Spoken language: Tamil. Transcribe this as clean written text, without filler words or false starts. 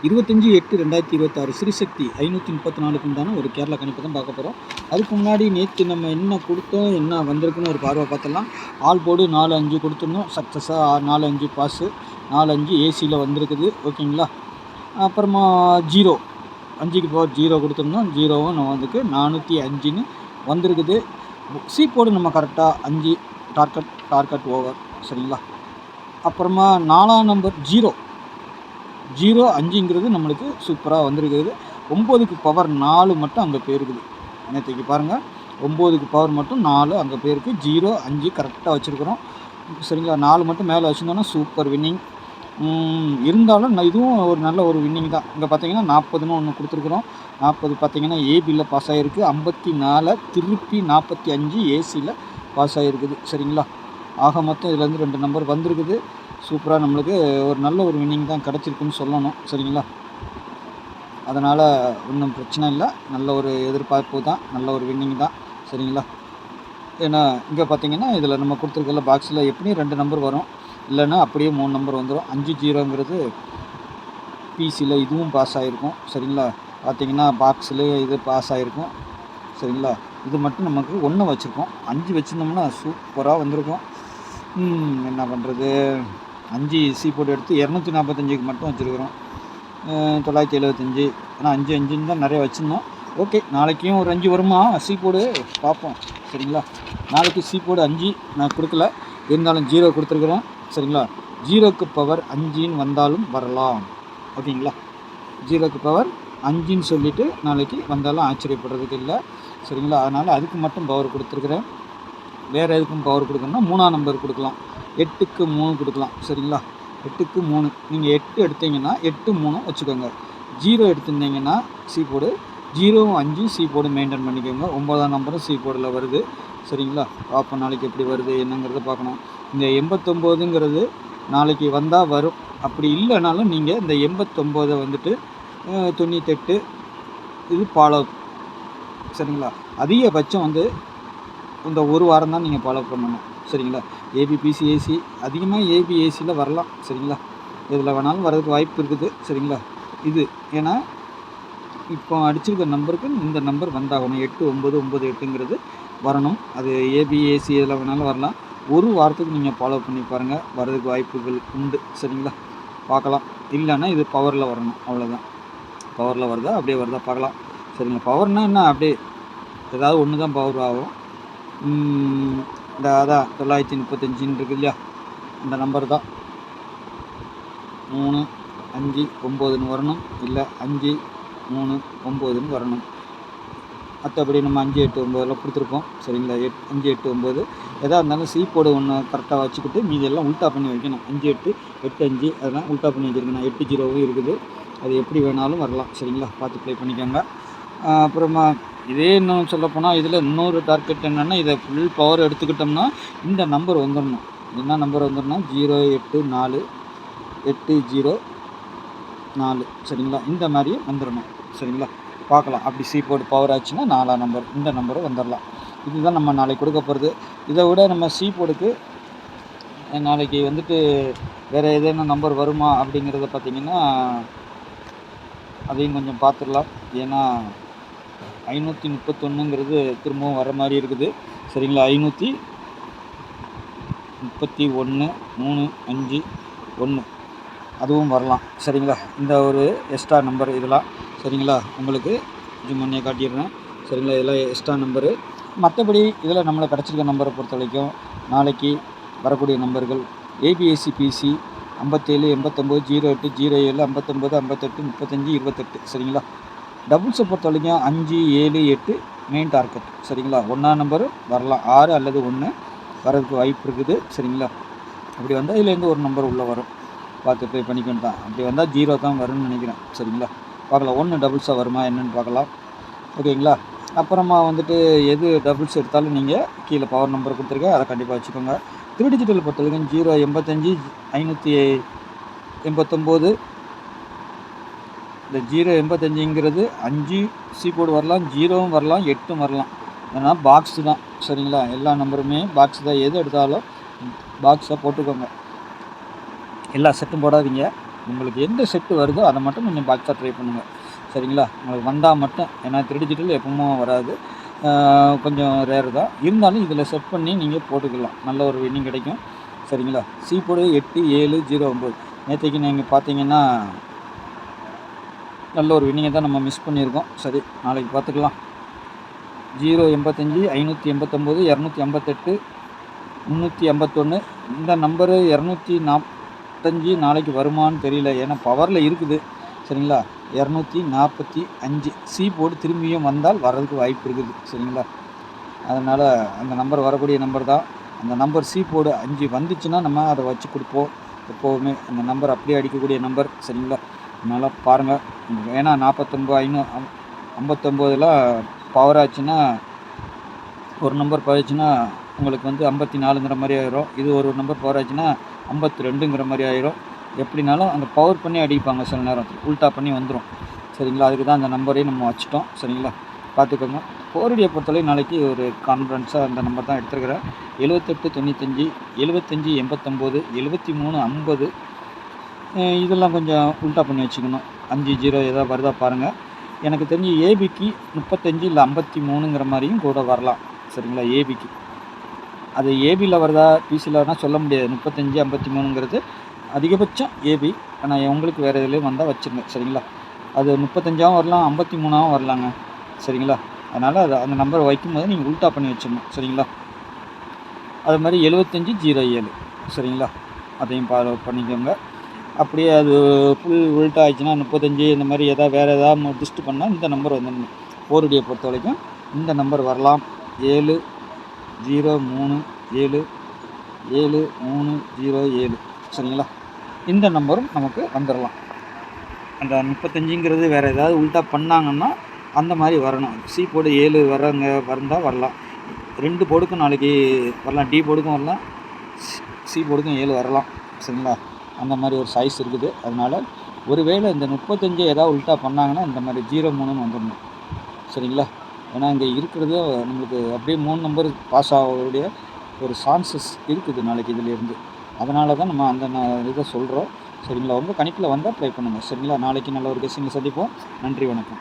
25/8/2026 ஸ்ரீசக்தி 534க்கு உண்டான ஒரு கேரளா கணிப்பு தான் பார்க்க போகிறோம். அதுக்கு முன்னாடி நேற்று நம்ம என்ன கொடுத்தோம், என்ன வந்திருக்குன்னு ஒரு பார்வை பார்த்துடலாம். ஆல் போர்டு 4-5 கொடுத்துருந்தோம். சக்ஸஸாக 4-5 பாஸு, 4-5 ஏசியில் வந்திருக்குது. ஓகேங்களா. அப்புறமா 0 5க்கு பவர் 0 கொடுத்துருந்தோம். 0வும் நம்ம வந்துக்கு 405ன்னு வந்திருக்குது. சி போர்டு நம்ம கரெக்டாக 5 டார்கெட் ஓவர். சரிங்களா. அப்புறமா 4ஆம் நம்பர் 0 5ங்கிறது நம்மளுக்கு சூப்பராக வந்திருக்குது. 9க்கு பவர் 4 மட்டும் அங்கே போயிருக்குது. நேற்றைக்கு பாருங்கள், 9க்கு பவர் மட்டும் 4 அங்கே போயிருக்கு. 0 5 கரெக்டாக வச்சுருக்குறோம். சரிங்களா. 4 மட்டும் மேலே வச்சுருந்தோன்னா சூப்பர் வின்னிங். இருந்தாலும் இதுவும் ஒரு நல்ல ஒரு வின்னிங் தான். இங்கே பார்த்தீங்கன்னா 40ன்னு ஒன்று கொடுத்துருக்குறோம். 40 பார்த்தீங்கன்னா ஏபியில் பாஸ் ஆகிருக்கு. 54 திருப்பி 45 ஏசியில் பாஸ் ஆகிருக்குது. சரிங்களா. ஆக மொத்தம் இதுலேருந்து 2 நம்பர் வந்திருக்குது. சூப்பராக நம்மளுக்கு ஒரு நல்ல ஒரு வின்னிங் தான் கிடச்சிருக்குன்னு சொல்லணும். சரிங்களா. அதனால் ஒன்றும் பிரச்சனை இல்லை. நல்ல ஒரு எதிர்பார்ப்பு தான், நல்ல ஒரு வின்னிங் தான். சரிங்களா. ஏன்னா இங்கே பார்த்தீங்கன்னா இதில் நம்ம கொடுத்துருக்கல பாக்ஸில் எப்படியும் 2 நம்பர் வரும், இல்லைன்னா அப்படியே 3 நம்பர் வந்துடும். 5-0ங்கிறது பிசியில் இதுவும் பாஸ் ஆகிருக்கும். சரிங்களா. பார்த்தீங்கன்னா பாக்ஸில் இது பாஸ் ஆகிருக்கும். சரிங்களா. இது மட்டும் நமக்கு 1 வச்சுருக்கோம். 5 வச்சுருந்தோம்னா சூப்பராக வந்திருக்கும். என்ன பண்ணுறது, 5 சி போர்டு எடுத்து 245க்கு மட்டும் வச்சுருக்குறோம். 975. ஆனால் 5 தான் நிறைய வச்சுருந்தோம். ஓகே, நாளைக்கும் ஒரு 5 வருமா சி போர்டு பார்ப்போம். சரிங்களா. நாளைக்கு சி போர்டு 5 நான் கொடுக்கல, இருந்தாலும் 0 கொடுத்துருக்குறேன். சரிங்களா. 0க்கு பவர் 5ன்னு வந்தாலும் வரலாம். ஓகேங்களா. 0க்கு பவர் 5ன்னு சொல்லிவிட்டு நாளைக்கு வந்தாலும் ஆச்சரியப்படுறதுக்கு இல்லை. சரிங்களா. அதனால் அதுக்கு மட்டும் பவர் கொடுத்துருக்குறேன். வேறு எதுக்கும் பவர் கொடுக்கணும்னா 3ஆம் நம்பர் கொடுக்கலாம். 8க்கு 3 கொடுக்கலாம். சரிங்களா. 8க்கு 3 நீங்கள் 8 எடுத்தீங்கன்னா 8 3 வச்சுக்கோங்க. 0 எடுத்துருந்தீங்கன்னா சி போர்டு 0வும் 5 சி போர்டு மெயின்டைன் பண்ணிக்கோங்க. 9ஆம் நம்பரும் சி போர்டில் வருது. சரிங்களா. பார்ப்போம் நாளைக்கு எப்படி வருது என்னங்கிறத பார்க்கணும். இந்த 89ங்கிறது நாளைக்கு வந்தால் வரும். அப்படி இல்லைனாலும் நீங்கள் இந்த 89 வந்துட்டு 98 இது ஃபாலோ. சரிங்களா. அதிகபட்சம் வந்து இந்த ஒரு வாரம் தான் நீங்கள் ஃபாலோ பண்ணணும். சரிங்களா. ஏபி பிசி ஏசி அதிகமாக ஏபி ஏசியில் வரலாம். சரிங்களா. இதில் வேணாலும் வரதுக்கு வாய்ப்பு இருக்குது. சரிங்களா. இது ஏன்னா இப்போ அடிச்சிருக்க நம்பருக்கு இந்த நம்பர் வந்தாகணும். 8 9 9 8ங்கிறது வரணும். அது ஏபி ஏசி இதில் வேணாலும் வரலாம். ஒரு வாரத்துக்கு நீங்கள் ஃபாலோ பண்ணி பாருங்கள், வரதுக்கு வாய்ப்புகள் உண்டு. சரிங்களா. பார்க்கலாம். இல்லைன்னா இது பவரில் வரணும், அவ்வளோதான். பவரில் வருதா அப்படியே வருதா பார்க்கலாம். சரிங்களா. பவர்னால் என்ன, அப்படியே ஏதாவது ஒன்று தான் பவர் ஆகும். இந்த அதான் 935 இருக்குது இல்லையா, இந்த நம்பர் தான் 3 5 9ன்னு வரணும், இல்லை 5 3 9ன்னு வரணும். மற்றபடி நம்ம 5 8 9 கொடுத்துருக்கோம். சரிங்களா. 5 8 9 எதாக இருந்தாலும் சி போர்டு ஒன்று கரெக்டாக வச்சுக்கிட்டு மீதியெல்லாம் உல்ட்டா பண்ணி வைக்கணும். 5 8 8 5 அதெல்லாம் உல்ட்டா பண்ணி வச்சுருக்கணும். 8 0வும் இருக்குது. அது எப்படி வேணாலும் வரலாம். சரிங்களா. பார்த்து ப்ளே பண்ணிக்கோங்க. அப்புறமா இதே இன்னும் சொல்லப்போனால் இதில் இன்னொரு டார்கெட் என்னென்னா, இதை ஃபுல் பவர் எடுத்துக்கிட்டோம்னா இந்த நம்பர் வந்துடணும். என்ன நம்பர் வந்துடணும், 0 8 4 8 0 4. சரிங்களா. இந்த மாதிரியே வந்துடணும். சரிங்களா. பார்க்கலாம். அப்படி சி போர்டு பவர் ஆச்சுன்னா 4ஆம் நம்பர் இந்த நம்பரும் வந்துடலாம். இதுதான் நம்ம நாளைக்கு கொடுக்க போகிறது. இதை விட நம்ம சி போர்டுக்கு நாளைக்கு வந்துட்டு வேறு ஏதேனும் நம்பர் வருமா அப்படிங்கிறத பார்த்திங்கன்னா அதையும் கொஞ்சம் பார்த்துடலாம். ஏன்னா 531ங்கிறது திரும்பவும் வர மாதிரி இருக்குது. சரிங்களா. 531 3 5 1 அதுவும் வரலாம். சரிங்களா. இந்த ஒரு எக்ஸ்ட்ரா நம்பர் இதெல்லாம். சரிங்களா. உங்களுக்கு கொஞ்சம் முன்னே காட்டிடுறேன். சரிங்களா. இதெல்லாம் எக்ஸ்ட்ரா நம்பரு. மற்றபடி இதில் நம்மளை கிடச்சிருக்க நம்பரை பொறுத்த வரைக்கும் நாளைக்கு வரக்கூடிய நம்பர்கள் ஏபிஎஸ்சி பிசி 57 89 08 07 59 58 35 28. சரிங்களா. டபுள்ஸை பொறுத்த வரைக்கும் 5 7 8 மெயின் டார்கெட். சரிங்களா. 1ஆம் நம்பர் வரலாம், 6 அல்லது 1 வரதுக்கு வாய்ப்பு இருக்குது. சரிங்களா. அப்படி வந்தால் இதுலேருந்து ஒரு நம்பர் உள்ளே வரும், பார்த்து ப்ளே பண்ணிக்கணும் தான். அப்படி வந்தால் 0 தான் வரும்னு நினைக்கிறேன். சரிங்களா. பார்க்கலாம். 1 டபுள்ஸாக வருமா என்னென்னு பார்க்கலாம். ஓகேங்களா. அப்புறமா வந்துட்டு எது டபுள்ஸ் எடுத்தாலும் நீங்கள் கீழே பவர் நம்பர் கொடுத்துருக்கேன், அதை கண்டிப்பாக வச்சுக்கோங்க. 3 டிஜிட்டல் பொறுத்த வரைக்கும் 0 85 589. இந்த 0 85ங்கிறது 5 சி போர்டு வரலாம், 0வும் வரலாம், 8ம் வரலாம். ஏன்னா பாக்ஸு தான். சரிங்களா. எல்லா நம்பருமே பாக்ஸ் தான். எது எடுத்தாலும் பாக்ஸாக போட்டுக்கோங்க. எல்லா செட்டும் போடாதீங்க. உங்களுக்கு எந்த செட்டு வருதோ அதை மட்டும் நீங்கள் பாக்ஸாக ட்ரை பண்ணுங்கள். சரிங்களா? உங்களுக்கு வந்தால் மட்டும், ஏன்னா 3 டிஜிட்டல் எப்பவும் வராது, கொஞ்சம் ரேர் தான். இருந்தாலும் இதில் செட் பண்ணி நீங்கள் போட்டுக்கலாம், நல்ல ஒரு வின்னிங் கிடைக்கும். சரிங்களா? C board 8709. நேற்றைக்கு நீங்கள் பார்த்தீங்கன்னா நல்ல ஒரு வின்னிங்கை தான் நம்ம மிஸ் பண்ணியிருக்கோம். சரி, நாளைக்கு பார்த்துக்கலாம். 085 589 258 381. இந்த நம்பரு 245 நாளைக்கு வருமானு தெரியல, ஏன்னா பவரில் இருக்குது. சரிங்களா? 245 சி போர்டு திரும்பியும் வந்தால் வர்றதுக்கு வாய்ப்பு இருக்குது. சரிங்களா? அதனால் அந்த நம்பர் வரக்கூடிய நம்பர் தான். அந்த நம்பர் சி போர்டு 5 வந்துச்சுன்னா நம்ம அதை வச்சு கொடுப்போம் எப்போவுமே. அந்த நம்பர் அப்படியே அடிக்கக்கூடிய நம்பர். சரிங்களா? அதனால் பாருங்கள். ஏன்னா 59 பவர் ஆச்சுன்னா, ஒரு நம்பர் பவர் ஆச்சுன்னா உங்களுக்கு 54ங்கிற மாதிரி ஆயிரும். இது ஒரு நம்பர் பவர் ஆச்சுன்னா 52ங்கிற மாதிரி ஆயிரும். எப்படினாலும் அந்த பவர் பண்ணி அடிப்பாங்க, சில நேரம் உல்ட்டா பண்ணி வந்துடும். சரிங்களா? அதுக்கு தான் அந்த நம்பரையும் நம்ம வச்சுட்டோம். சரிங்களா? பார்த்துக்கோங்க. கோரடியை பொறுத்தவரை நாளைக்கு ஒரு கான்ஃபரன்ஸாக அந்த நம்பர் தான் எடுத்துருக்கிறேன். 7895 75 89 73 50. இதெல்லாம் கொஞ்சம் உல்ட்டா பண்ணி வச்சுக்கணும். 50 ஏதாவது வருதா பாருங்கள். எனக்கு தெரிஞ்சு ஏபிக்கு 35 இல்லை 53ங்கிற மாதிரியும் கூட வரலாம். சரிங்களா? ஏபிக்கு அது ஏபியில் வருதா பிசியில் வருதா சொல்ல முடியாது. 35 53ங்கிறது அதிகபட்சம் ஏபி. ஆனால் உங்களுக்கு வேறு எதுலேயும் வந்தால் வச்சுருங்க. சரிங்களா? அது 35ஆகவும் வரலாம், 53ஆகவும் வரலாங்க. சரிங்களா? அதனால் அது அந்த நம்பர் வைக்கும்போது நீங்கள் உல்ட்டா பண்ணி வச்சிடணும். சரிங்களா? அது மாதிரி 7507. சரிங்களா? அதையும் பண்ணிக்கோங்க. அப்படியே அது ஃபுல் உல்ட்டா ஆயிடுச்சுன்னா 35 இந்த மாதிரி வேறு ஏதாவது டிஸ்ட் பண்ணால் இந்த நம்பர் வந்துடணும். கோரடியை பொறுத்த வரைக்கும் இந்த நம்பர் வரலாம். 70377307. சரிங்களா? இந்த நம்பரும் நமக்கு வந்துடலாம். அந்த 35ங்கிறது வேறு ஏதாவது உல்ட்டா பண்ணாங்கன்னா அந்த மாதிரி வரணும். சி போர்டு 7 வந்தால் வரலாம். 2 போர்டுக்கும் நாளைக்கு வரலாம். டி போர்டுக்கும் வரலாம், சி போர்டுக்கும் 7 வரலாம். சரிங்களா? அந்த மாதிரி ஒரு சைஸ் இருக்குது. அதனால் ஒருவேளை இந்த 35 ஏதாவது உல்ட்டா பண்ணாங்கன்னா இந்த மாதிரி 03ன்னு வந்துடணும். சரிங்களா? ஏன்னா இங்கே இருக்கிறது நம்மளுக்கு அப்படியே 3 நம்பர் பாஸ் ஆகக்கூடிய ஒரு சான்சஸ் இருக்குது நாளைக்கு இதிலேருந்து. அதனால தான் நம்ம அந்த இதை சொல்கிறோம். சரிங்களா? உங்கள் கணிப்பில் வந்தால் ட்ரை பண்ணுங்கள். சரிங்களா? நாளைக்கு நல்ல ஒரு கெஸ்ஸிங்கில் சந்திப்போம். நன்றி, வணக்கம்.